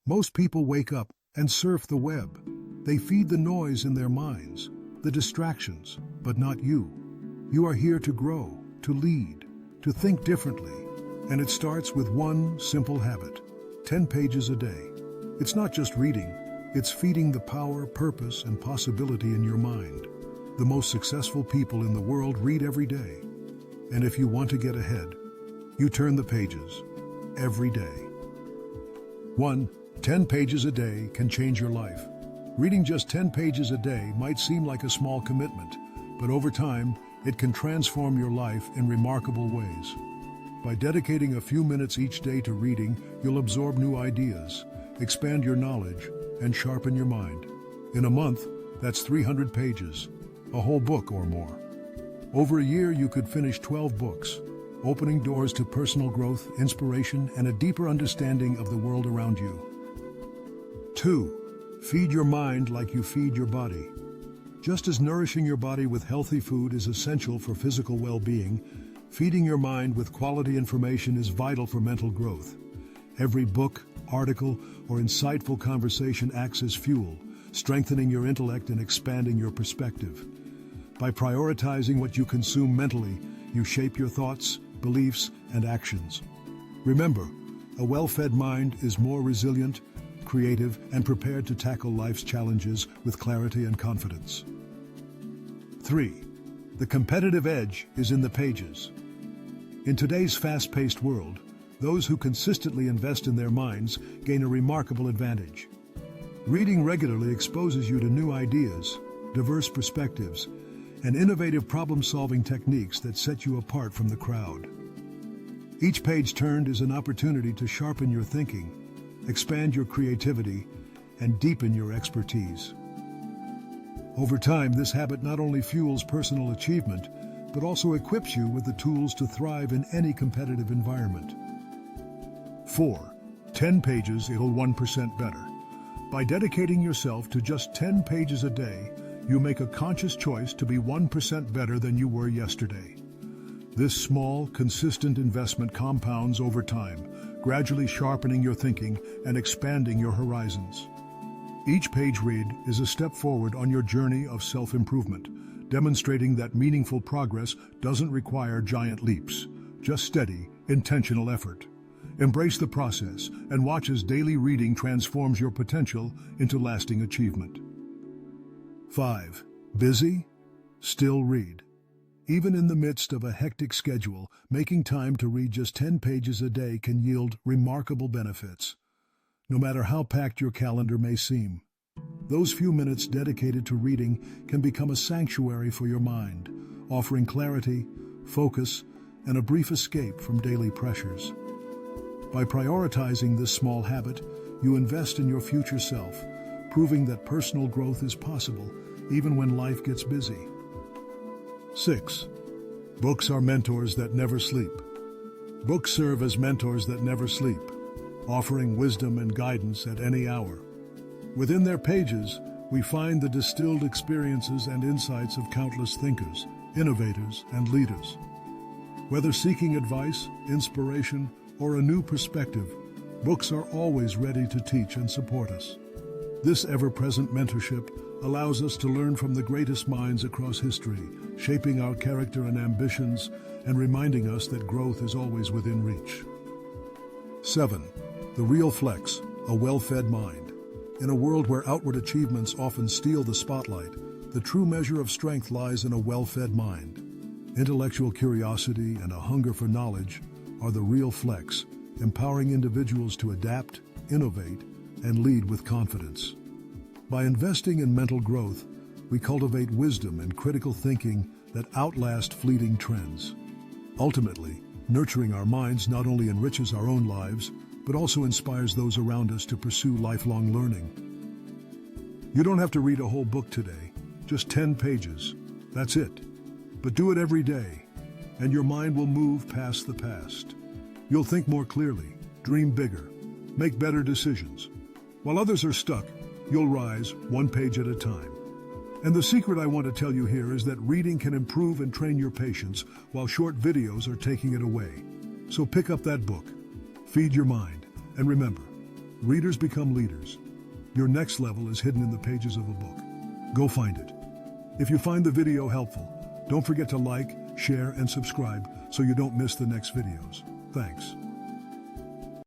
Most people wake up and surf the web. They feed the noise in their minds, the distractions, but not you. You are here to grow, to lead, to think differently. And it starts with one simple habit: 10 pages a day. It's not just reading, it's feeding the power, purpose, and possibility in your mind. The most successful people in the world read every day. And if you want to get ahead, you turn the pages every day. 1. 10 pages a day can change your life. Reading just 10 pages a day might seem like a small commitment, but over time, it can transform your life in remarkable ways. By dedicating a few minutes each day to reading, you'll absorb new ideas, expand your knowledge, and sharpen your mind. In a month, that's 300 pages, a whole book or more. Over a year, you could finish 12 books, opening doors to personal growth, inspiration, and a deeper understanding of the world around you. 2. Feed your mind like you feed your body. Just as nourishing your body with healthy food is essential for physical well-being, feeding your mind with quality information is vital for mental growth. Every book, article, or insightful conversation acts as fuel, strengthening your intellect and expanding your perspective. By prioritizing what you consume mentally, you shape your thoughts, beliefs, and actions. Remember, a well-fed mind is more resilient, creative, and prepared to tackle life's challenges with clarity and confidence. 3. The competitive edge is in the pages. In today's fast-paced world, those who consistently invest in their minds gain a remarkable advantage. Reading regularly exposes you to new ideas, diverse perspectives, and innovative problem-solving techniques that set you apart from the crowd. Each page turned is an opportunity to sharpen your thinking, expand your creativity, and deepen your expertise. Over time, this habit not only fuels personal achievement, but also equips you with the tools to thrive in any competitive environment. 4. 10 pages equal 1% better. By dedicating yourself to just 10 pages a day, you make a conscious choice to be 1% better than you were yesterday. This small, consistent investment compounds over time, gradually sharpening your thinking and expanding your horizons. Each page read is a step forward on your journey of self-improvement, demonstrating that meaningful progress doesn't require giant leaps, just steady, intentional effort. Embrace the process and watch as daily reading transforms your potential into lasting achievement. 5. Busy? Still read. Even in the midst of a hectic schedule, making time to read just 10 pages a day can yield remarkable benefits. No matter how packed your calendar may seem, those few minutes dedicated to reading can become a sanctuary for your mind, offering clarity, focus, and a brief escape from daily pressures. By prioritizing this small habit, you invest in your future self, proving that personal growth is possible even when life gets busy. 6. Books are mentors that never sleep. Books serve as mentors that never sleep, offering wisdom and guidance at any hour. Within their pages, we find the distilled experiences and insights of countless thinkers, innovators, and leaders. Whether seeking advice, inspiration, or a new perspective, books are always ready to teach and support us. This ever-present mentorship allows us to learn from the greatest minds across history, shaping our character and ambitions and reminding us that growth is always within reach. 7. The real flex, a well-fed mind. In a world where outward achievements often steal the spotlight, the true measure of strength lies in a well-fed mind. Intellectual curiosity and a hunger for knowledge are the real flex, empowering individuals to adapt, innovate, and lead with confidence. By investing in mental growth, we cultivate wisdom and critical thinking that outlast fleeting trends. Ultimately, nurturing our minds not only enriches our own lives, but also inspires those around us to pursue lifelong learning. You don't have to read a whole book today, just 10 pages. That's it. But do it every day, and your mind will move past the past. You'll think more clearly, dream bigger, make better decisions. While others are stuck, you'll rise one page at a time. And the secret I want to tell you here is that reading can improve and train your patience while short videos are taking it away. So pick up that book, feed your mind, and remember, Readers become leaders. Your next level is hidden in the pages of a book. Go find it. If you find the video helpful, don't forget to like, share, and subscribe so you don't miss the next videos. Thanks.